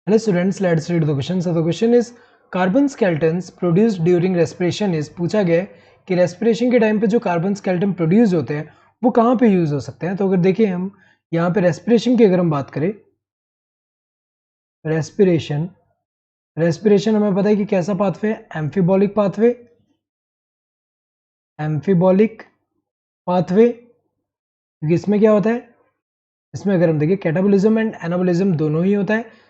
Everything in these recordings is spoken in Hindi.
Hello students, let's read the question. So the question is carbon skeletons produced during respiration is पूछा गया है कि रेस्पिरेशन के टाइम पे जो कार्बन स्केलेटन प्रोड्यूस होते हैं वो कहाँ पे यूज हो सकते हैं। तो अगर देखिए हम यहाँ पे रेस्पिरेशन की अगर हम बात करें, रेस्पिरेशन रेस्पिरेशन हमें पता है कि कैसा पाथवे है, एम्फीबॉलिक पाथवे। एम्फीबॉलिक पाथवे क्योंकि इसमें क्या होता है, इसमें अगर हम देखिए कैटाबोलिज्म एंड एनाबोलिज्म दोनों ही होता है।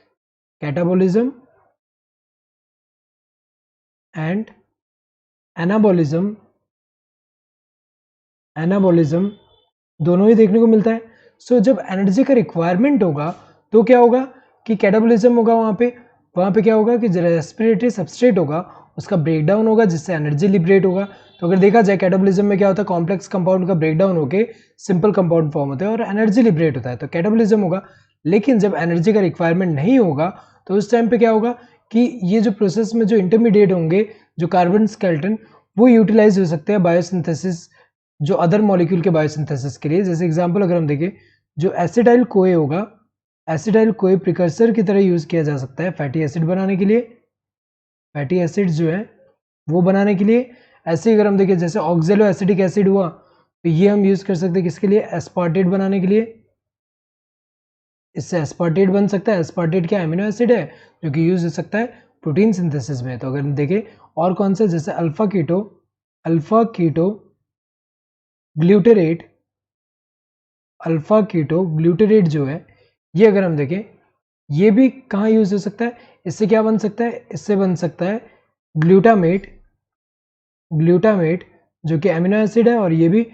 कैटाबोलिज्म एंड एनाबोलिज्म एनाबोलिज्म दोनों ही देखने को मिलता है। सो जब एनर्जी का रिक्वायरमेंट होगा तो क्या होगा कि कैटाबोलिज्म होगा, वहाँ पे क्या होगा कि जो रेस्पिरेटरी सबस्ट्रेट होगा उसका ब्रेकडाउन होगा जिससे एनर्जी लिबरेट होगा। तो अगर देखा जाए कैटाबोलिज्म में क्या होता है, कॉम्प्लेक्स कंपाउंड का ब्रेकडाउन होकर सिंपल कंपाउंड फॉर्म होता है और एनर्जी लिबरेट होता है, तो कैटाबोलिज्म होगा। लेकिन जब एनर्जी का रिक्वायरमेंट नहीं होगा तो उस टाइम पे क्या होगा कि ये जो प्रोसेस में जो इंटरमीडिएट होंगे जो कार्बन स्केलेटन वो यूटिलाइज हो सकते हैं बायोसिंथेसिस, जो अदर मॉलिक्यूल के बायोसिंथेसिस के लिए। जैसे एग्जांपल अगर हम देखें, जो एसिटाइल कोए होगा, एसिटाइल कोए प्रिकर्सर की तरह यूज किया जा सकता है फैटी एसिड बनाने के लिए। फैटी एसिड जो है वो बनाने के लिए ऐसे अगर हम देखें जैसे ऑक्जेलो एसिटिक एसिड हुआ तो ये हम यूज कर सकते हैं किसके लिए, एस्पार्टेट बनाने के लिए। इससे एस्पार्टेट बन सकता है। एस्पार्टेट क्या एमिनो एसिड है जो कि यूज हो सकता है प्रोटीन सिंथेसिस में। तो अगर हम देखें और कौन से, जैसे alpha keto glutarate, alpha keto glutarate जो है ये अगर हम देखें ये भी कहाँ यूज हो सकता है, इससे क्या बन सकता है, इससे बन सकता है ग्लूटामेट जो कि एमिनो एसिड है और ये भी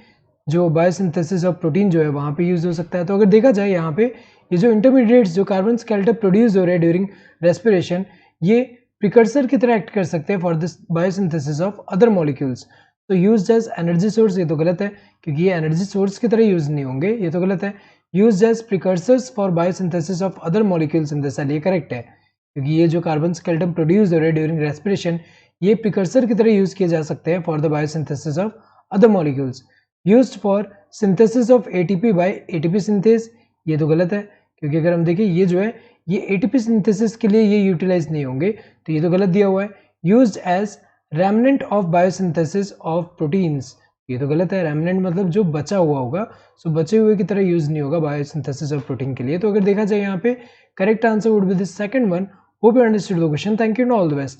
जो बायोसिंथेसिस ऑफ प्रोटीन जो है वहाँ पे यूज हो सकता है। तो अगर देखा जाए यहाँ पे ये जो इंटरमीडिएट्स जो कार्बन स्केलेटन प्रोड्यूस हो रहे हैं ड्यूरिंग रेस्पिरेशन, ये प्रिकर्सर की तरह एक्ट कर सकते हैं for this biosynthesis of other molecules. तो यूज एज एनर्जी सोर्स ये तो गलत है क्योंकि ये एनर्जी सोर्स की तरह यूज नहीं होंगे, ये तो गलत है। Use as precursors for biosynthesis of other molecules in the cell, ये करेक्ट है क्योंकि ये जो कार्बन स्केलेटन प्रोड्यूस हो रहे हैं ड्यूरिंग रेस्पिरेशन ये प्रिकर्सर की तरह यूज किए जा सकते हैं for the biosynthesis of other molecules. Used for synthesis of ATP by ATP synthase, ये तो गलत है क्योंकि अगर हम देखें ये जो है ये एटीपी सिंथेसिस के लिए ये यूटिलाइज नहीं होंगे, तो ये तो गलत दिया हुआ है। Used as remnant of biosynthesis of proteins, ये तो गलत है। रेमनेंट मतलब जो बचा हुआ होगा, सो बचे हुए की तरह यूज नहीं होगा बायोसिंथेसिस ऑफ प्रोटीन के लिए। तो अगर देखा जाए यहाँ पे correct answer would be the second one. Hope you understood the question. Thank you and all the best.